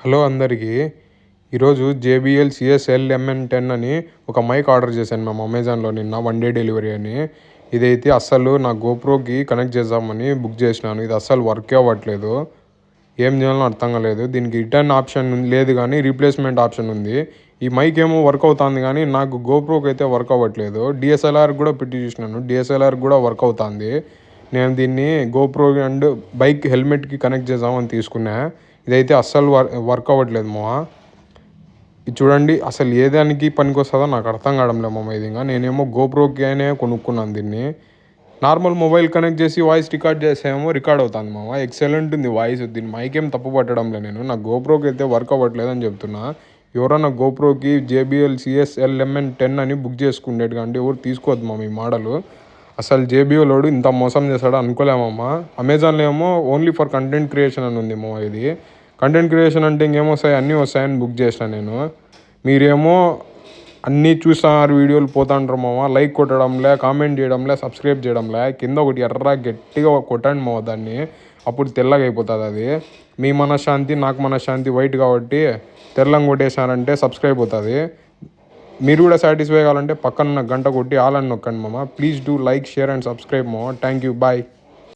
Hello అందరికీ. ఈరోజు JBL CSL ఎంఎన్10 అని ఒక మైక్ ఆర్డర్ చేశాను మేము అమెజాన్లో నిన్న 1 డే డెలివరీ అని. ఇదైతే అస్సలు నా గోప్రోకి కనెక్ట్ చేద్దామని బుక్ చేసినాను. ఇది అస్సలు వర్కే అవ్వట్లేదు. ఏం చేయాలో అర్థం కాలేదు. దీనికి రిటర్న్ ఆప్షన్ లేదు కానీ రీప్లేస్మెంట్ ఆప్షన్ ఉంది. ఈ మైక్ ఏమో వర్క్ అవుతుంది కానీ నాకు గోప్రోకి అయితే వర్క్ అవ్వట్లేదు. డిఎస్ఎల్ఆర్ కూడా పెట్టి చూసినాను, డిఎస్ఎల్ఆర్ కూడా వర్క్ అవుతుంది. నేను దీన్ని గోప్రో అండ్ బైక్ హెల్మెట్కి కనెక్ట్ చేద్దామని తీసుకున్నా. ఇదైతే అస్సలు వర్క్ అవ్వట్లేదు మామ. ఇది చూడండి, అసలు ఏ దానికి పనికి వస్తుందో నాకు అర్థం కావడం లేదు మామ. ఇది ఇంకా నేనేమో గోప్రోకి అయినా కొనుక్కున్నాను దీన్ని. నార్మల్ మొబైల్ కనెక్ట్ చేసి వాయిస్ రికార్డ్ చేసేమో రికార్డ్ అవుతుంది మామ. ఎక్సలెంట్ ఉంది వాయిస్. దీని మైక్ ఏం తప్పు పట్టడం లేదు. నేను నా గోప్రోకి అయితే వర్క్ అవ్వట్లేదు అని చెప్తున్నా. ఎవరన్నా గోప్రోకి జేబీఎల్ సిఎస్ఎల్ ఎంఎన్10 అని బుక్ చేసుకునేట్టుగా అంటే ఎవరు తీసుకోవద్దు మామ ఈ మోడలు. అసలు జేబీఎల్ వాడు ఇంత మోసం చేస్తాడో అనుకోలేమమ్మా. అమెజాన్లో ఏమో ఓన్లీ ఫర్ కంటెంట్ క్రియేషన్ అని ఉంది మామ. ఇది కంటెంట్ క్రియేషన్ అంటే ఇంకేమొస్తాయి, అన్నీ వస్తాయని బుక్ చేసిన నేను. మీరేమో అన్నీ చూస్తున్నారు, వీడియోలు పోతాంటారు మామ. లైక్ కొట్టడంలే, కామెంట్ చేయడంలే, సబ్స్క్రైబ్ చేయడంలే. కింద ఒకటి ఎర్ర గట్టిగా కొట్టండి మామ దాన్ని. అప్పుడు తెల్లగా అయిపోతుంది అది. మీ మనశ్శాంతి నాకు మనశ్శాంతి వైట్ కాబట్టి తెల్లంగా కొట్టేశారంటే సబ్స్క్రైబ్ అవుతుంది. మీరు కూడా సాటిస్ఫై కావాలంటే పక్కన గంట కొట్టి ఆల్ అని నొక్కండి మామ. Please do like, share and subscribe మామ. Thank you, bye.